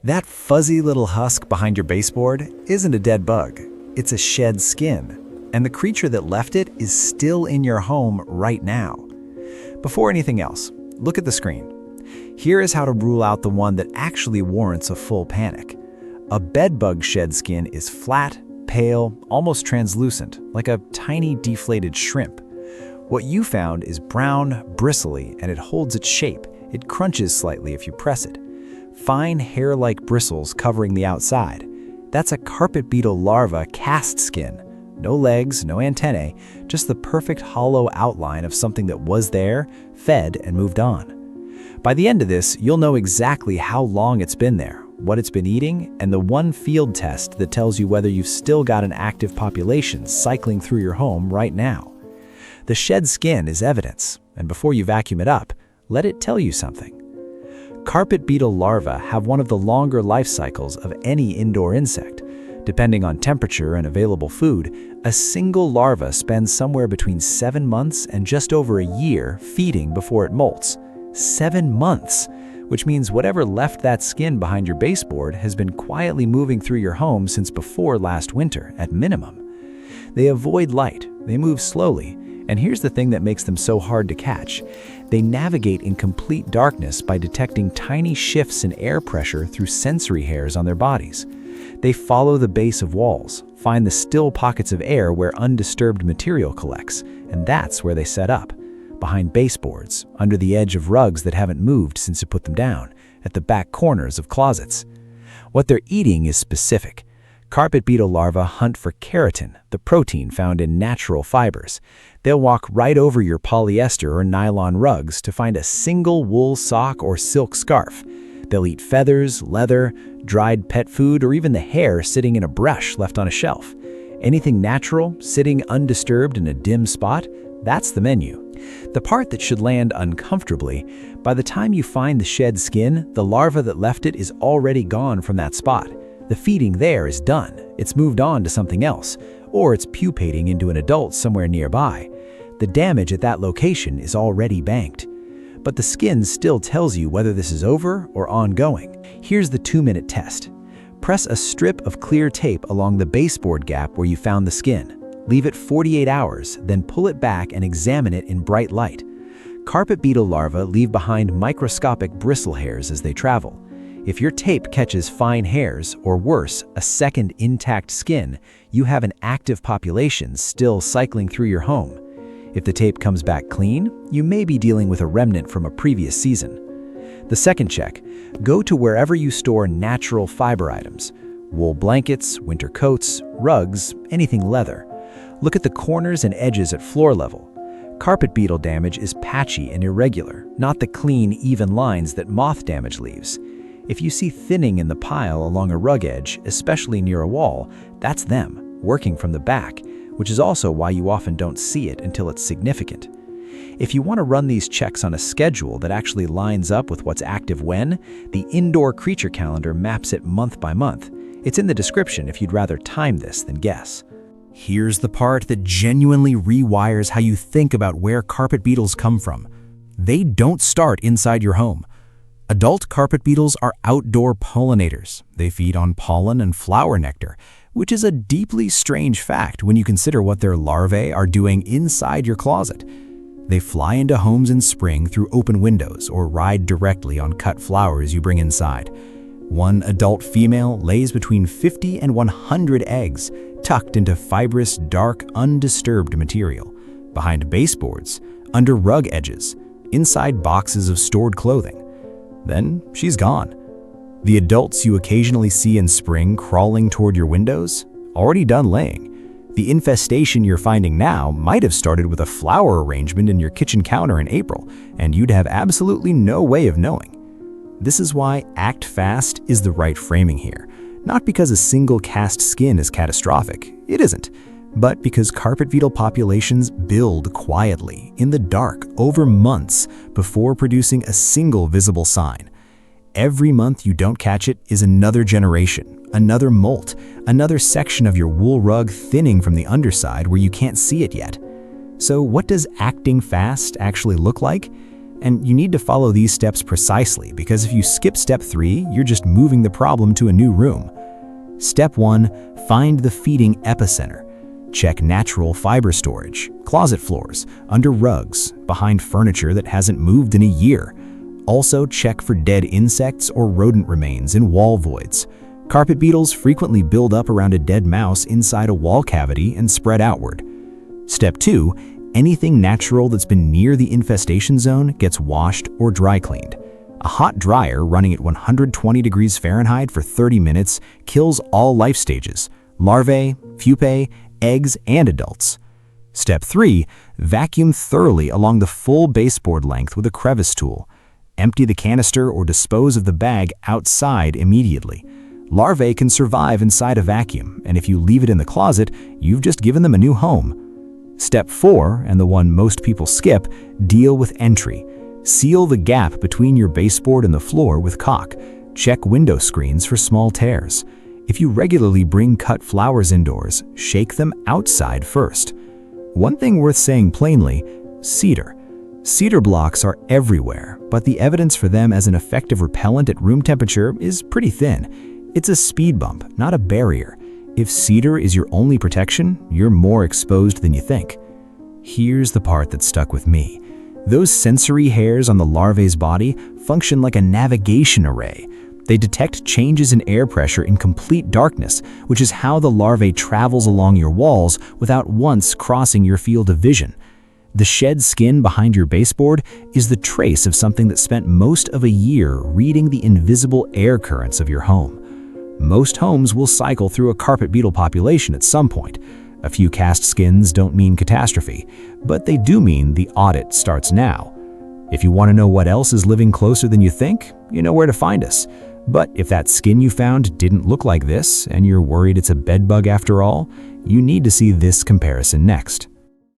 That fuzzy little husk behind your baseboard isn't a dead bug. It's a shed skin, and the creature that left it is still in your home right now. Before anything else, look at the screen. Here is how to rule out the one that actually warrants a full panic. A bedbug shed skin is flat, pale, almost translucent, like a tiny deflated shrimp. What you found is brown, bristly, and it holds its shape. It crunches slightly if you press it. Fine hair-like bristles covering the outside. That's a carpet beetle larva cast skin. No legs, no antennae, just the perfect hollow outline of something that was there, fed, and moved on. By the end of this, you'll know exactly how long it's been there, what it's been eating, and the one field test that tells you whether you've still got an active population cycling through your home right now. The shed skin is evidence, and before you vacuum it up, let it tell you something. Carpet beetle larvae have one of the longer life cycles of any indoor insect. Depending on temperature and available food, a single larva spends somewhere between 7 months and just over a year feeding before it molts. 7 months, which means whatever left that skin behind your baseboard has been quietly moving through your home since before last winter, at minimum. They avoid light, they move slowly, and here's the thing that makes them so hard to catch. They navigate in complete darkness by detecting tiny shifts in air pressure through sensory hairs on their bodies. They follow the base of walls, find the still pockets of air where undisturbed material collects, and that's where they set up. Behind baseboards, under the edge of rugs that haven't moved since you put them down, at the back corners of closets. What they're eating is specific. Carpet beetle larvae hunt for keratin, the protein found in natural fibers. They'll walk right over your polyester or nylon rugs to find a single wool sock or silk scarf. They'll eat feathers, leather, dried pet food, or even the hair sitting in a brush left on a shelf. Anything natural, sitting undisturbed in a dim spot, that's the menu. The part that should land uncomfortably, by the time you find the shed skin, the larva that left it is already gone from that spot. The feeding there is done. It's moved on to something else, or it's pupating into an adult somewhere nearby. The damage at that location is already banked. But the skin still tells you whether this is over or ongoing. Here's the 2-minute test. Press a strip of clear tape along the baseboard gap where you found the skin. Leave it 48 hours, then pull it back and examine it in bright light. Carpet beetle larvae leave behind microscopic bristle hairs as they travel. If your tape catches fine hairs, or worse, a second intact skin, you have an active population still cycling through your home. If the tape comes back clean, you may be dealing with a remnant from a previous season. The second check, go to wherever you store natural fiber items. Wool blankets, winter coats, rugs, anything leather. Look at the corners and edges at floor level. Carpet beetle damage is patchy and irregular, not the clean, even lines that moth damage leaves. If you see thinning in the pile along a rug edge, especially near a wall, that's them, working from the back, which is also why you often don't see it until it's significant. If you want to run these checks on a schedule that actually lines up with what's active when, the Indoor Creature Calendar maps it month by month. It's in the description if you'd rather time this than guess. Here's the part that genuinely rewires how you think about where carpet beetles come from. They don't start inside your home. Adult carpet beetles are outdoor pollinators. They feed on pollen and flower nectar, which is a deeply strange fact when you consider what their larvae are doing inside your closet. They fly into homes in spring through open windows or ride directly on cut flowers you bring inside. One adult female lays between 50 and 100 eggs, tucked into fibrous, dark, undisturbed material, behind baseboards, under rug edges, inside boxes of stored clothing. Then she's gone. The adults you occasionally see in spring crawling toward your windows, already done laying. The infestation you're finding now might have started with a flower arrangement in your kitchen counter in April, and you'd have absolutely no way of knowing. This is why act fast is the right framing here. Not because a single cast skin is catastrophic, it isn't, but because carpet beetle populations build quietly, in the dark, over months before producing a single visible sign. Every month you don't catch it is another generation, another molt, another section of your wool rug thinning from the underside where you can't see it yet. So what does acting fast actually look like? And you need to follow these steps precisely because if you skip step 3, you're just moving the problem to a new room. Step 1, find the feeding epicenter. Check natural fiber storage, closet floors, under rugs, behind furniture that hasn't moved in a year. Also check for dead insects or rodent remains in wall voids. Carpet beetles frequently build up around a dead mouse inside a wall cavity and spread outward. Step 2, anything natural that's been near the infestation zone gets washed or dry cleaned. A hot dryer running at 120 degrees Fahrenheit for 30 minutes kills all life stages, larvae, pupae, eggs, and adults. Step 3, vacuum thoroughly along the full baseboard length with a crevice tool. Empty the canister or dispose of the bag outside immediately. Larvae can survive inside a vacuum, and if you leave it in the closet, you've just given them a new home. Step 4, and the one most people skip, deal with entry. Seal the gap between your baseboard and the floor with caulk. Check window screens for small tears. If you regularly bring cut flowers indoors, shake them outside first. One thing worth saying plainly, cedar. Cedar blocks are everywhere, but the evidence for them as an effective repellent at room temperature is pretty thin. It's a speed bump, not a barrier. If cedar is your only protection, you're more exposed than you think. Here's the part that stuck with me. Those sensory hairs on the larvae's body function like a navigation array. They detect changes in air pressure in complete darkness, which is how the larvae travels along your walls without once crossing your field of vision. The shed skin behind your baseboard is the trace of something that spent most of a year reading the invisible air currents of your home. Most homes will cycle through a carpet beetle population at some point. A few cast skins don't mean catastrophe, but they do mean the audit starts now. If you want to know what else is living closer than you think, you know where to find us. But if that skin you found didn't look like this, and you're worried it's a bedbug after all, you need to see this comparison next.